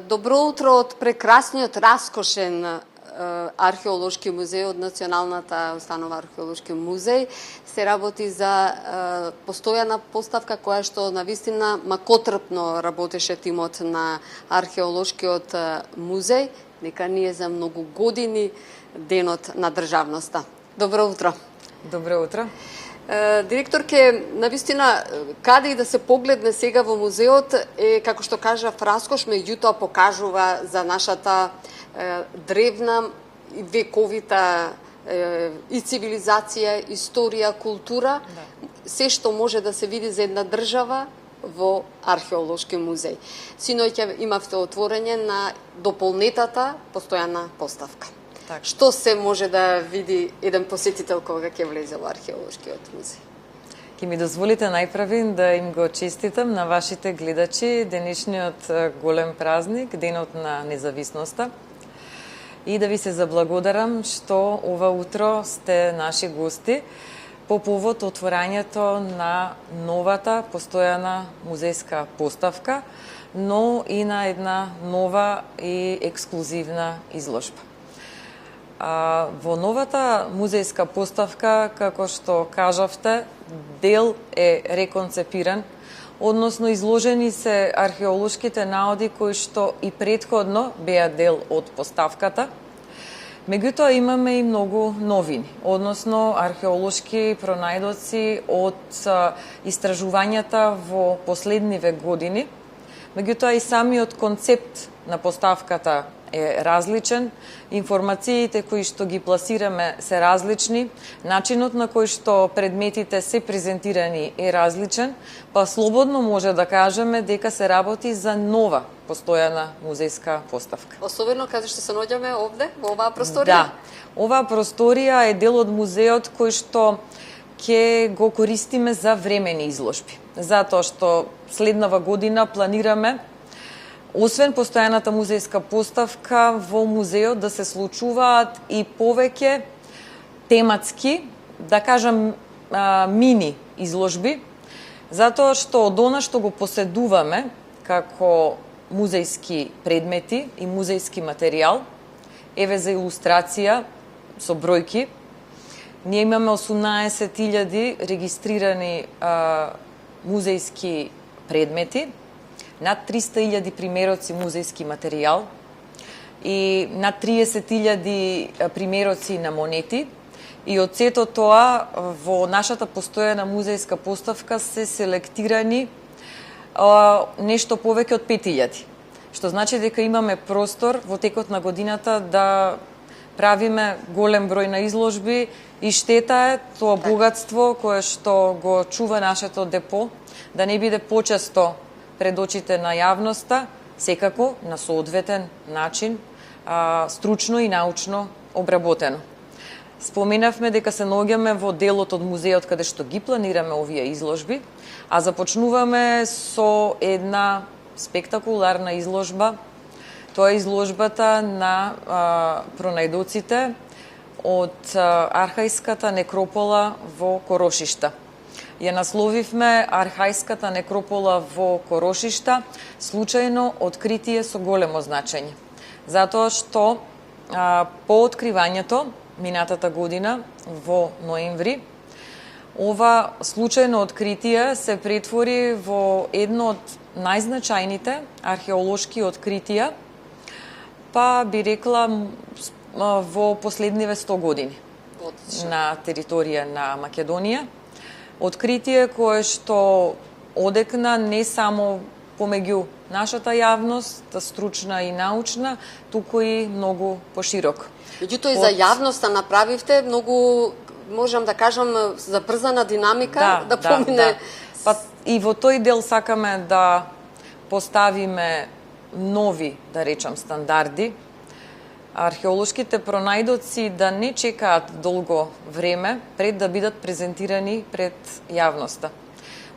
Добро утро од прекрасниот, раскошен археолошки музеј, од Националната установа археолошки музеј. Се работи за постојана поставка која што навистина макотрпно работеше тимот на археолошкиот музеј, нека ние за многу години денот на државноста. Добро утро. Добро утро. Директорке, навистина, каде и да се погледне сега во музеот е, како што кажав, раскош, меѓутоа покажува за нашата древна и вековита и цивилизација, историја, култура, се што може да се види за една држава во археолошки музеј. Синоќа имавте отворење на дополнетата постојана поставка. Так. Што се може да види еден посетител кога ќе влезе во археолошкиот музеј? Ке ми дозволите најпрви да им го честитам на вашите гледачи денешниот голем празник, Денот на независноста, и да ви се заблагодарам што ова утро сте наши гости по повод отворањето на новата постојана музејска поставка, но и на една нова и ексклузивна изложба. Во новата музејска поставка, како што кажавте, дел е реконцепиран, односно изложени се археолошките наоди кои што и претходно беа дел од поставката. Меѓутоа имаме и многу новини, односно археолошки пронајдоци од истражувањата во последниве години. Меѓутоа и самиот концепт на поставката е различен, информациите кои што ги пласираме се различни, начинот на кој што предметите се презентирани е различен, па слободно може да кажеме дека се работи за нова постојана музејска поставка. Особено каде што се наоѓаме овде, во оваа просторија? Да, оваа просторија е дел од музеот кој што ќе го користиме за времени изложби. Затоа што следнава година планираме освен постојаната музејска поставка во музеот да се случуваат и повеќе тематски, да кажам, мини изложби, затоа што од она што го поседуваме како музејски предмети и музејски материјал, еве за илустрација со бројки, ние имаме 18.000 регистрирани музејски предмети, над 300.000 примероци музејски материјал и над 30.000 примероци на монети. И од сето тоа во нашата постојана музејска поставка се селектирани нешто повеќе од 5.000. Што значи дека имаме простор во текот на годината да правиме голем број на изложби и штета е тоа богатство кое што го чува нашето депо да не биде почесто пред очите на јавноста, секако на соодветен начин, стручно и научно обработено. Споменавме дека се наоѓаме во делот од музеот каде што ги планираме овие изложби, а започнуваме со една спектакуларна изложба. Тоа е изложбата на пронајдоците од архајската некропола во Корошишта. Ја насловивме архајската некропола во Корошишта, случајно откритие со големо значење. Затоа што по откривањето минатата година во ноември, ова случајно откритие се претвори во едно од најзначајните археолошки откритија, па би рекла во последниве 100 години на територија на Македонија. Откритие кое што одекна не само помеѓу нашата јавност, стручна и научна, туку и многу поширок. Меѓутоа и за јавноста направивте многу, можам да кажам, забрзана динамика да помине. Па и во тој дел сакаме да поставиме нови, да речам, стандарди. Археолошките пронајдоци да не чекаат долго време пред да бидат презентирани пред јавноста.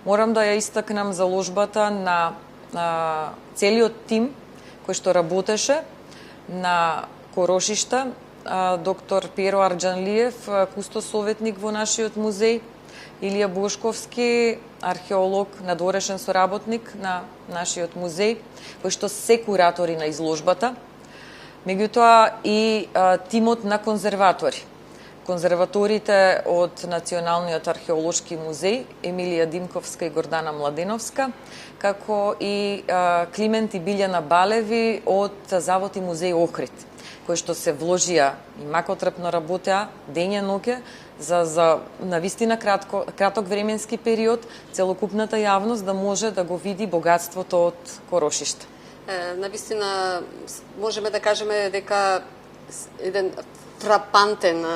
Морам да ја истакнам заложбата на целиот тим кој што работеше на Корошишта, доктор Перо Арџанлиев, кустос советник во нашиот музеј, Илија Бошковски, археолог, надворешен соработник на нашиот музеј, кој што се куратори на изложбата, меѓутоа и тимот на конзерватори. Конзерваторите од Националниот археолошки музеј, Емилија Димковска и Гордана Младеновска, како и Климент и Билјана Балеви од Завод и музеј Охрид, кои што се вложија и макотрпно работеа дење ноќе за навистина краток временски период целокупната јавност да може да го види богатството од Корошиште. Навистина можеме да кажеме дека еден фрапантен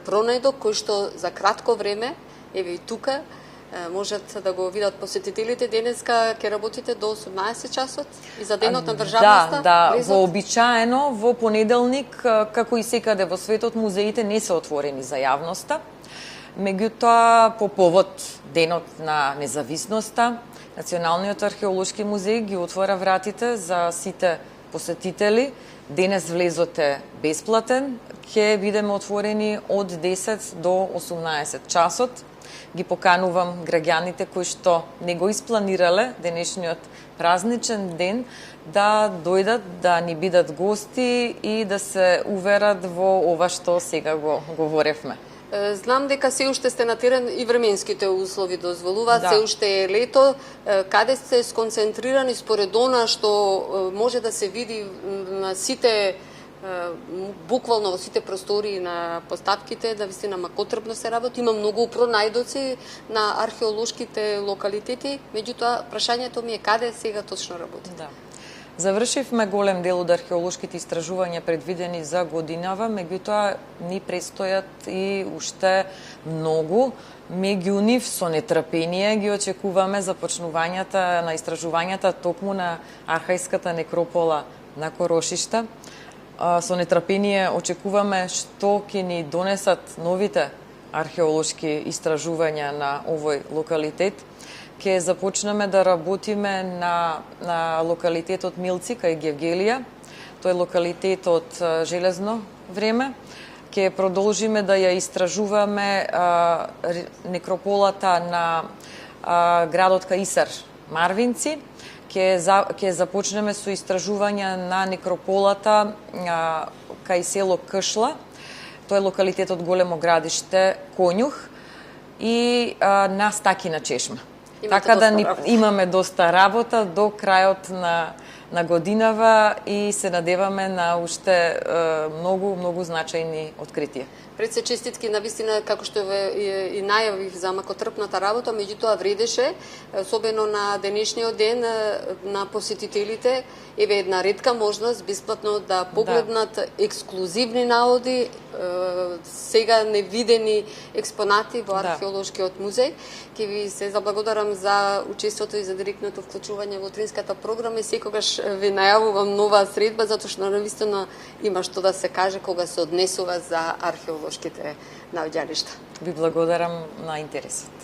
пронајдок кој што за кратко време, еве и тука, можат да го видат посетителите. Денеска ќе работите до 18 часот и за денот на државноста? Да, вообичаено во понеделник, како и секаде во светот, музеите не се отворени за јавноста. Меѓутоа, по повод денот на независноста, Националниот археолошки музеј ги отвора вратите за сите посетители. Денес влезот е бесплатен, ќе бидеме отворени од 10 до 18 часот. Ги поканувам граѓаните кои што не го испланирале денешниот празничен ден да дојдат, да ни бидат гости и да се уверат во ова што сега го говоревме. Знам дека се уште сте на терен и временските услови дозволуваат, Да. се уште е лето. Каде сте сконцентрирани според она што може да се види на сите, буквално во сите простории на поставките, да вистина макотрпно се работи. Има многу пронајдоци на археолошките локалитети, меѓутоа прашањето ми е каде сега точно работите? Да. Завршивме голем дел од археолошките истражувања предвидени за годинава, меѓутоа ни престојат и уште многу. Меѓу нив со нетрпение ги очекуваме започнувањата на истражувањата токму на архајската некропола на Корошиште. Со нетрпение очекуваме што ќе ни донесат новите археолошки истражувања на овој локалитет. Ќе започнеме да работиме на локалитетот Милци кај Гевгелија. Тој е локалитет од железно време. Ќе продолжиме да ја истражуваме некрополата на градот Каисар Марвинци. Ќе започнеме со истражување на некрополата кај село Кшла. Тој е локалитетот Големо градиште Конјух и на Стакина чешма. Така да имаме доста работа до крајот на годинава и се надеваме на уште многу значајни откритија. Пред се честитки на вистина, како што и најавив за макотрпната работа, меѓутоа вредеше, особено на денешниот ден, на посетителите, еве една ретка можност бесплатно да погледнат ексклузивни наоди, сега невидени експонати во археолошкиот музеј. Ќе ви се заблагодарам за учеството и за директното вклучување во утринската програма и секогаш ви најавувам нова средба, затоа што навистина има што да се каже кога се однесува за археолошките наоѓалишта. Ви благодарам на интересот.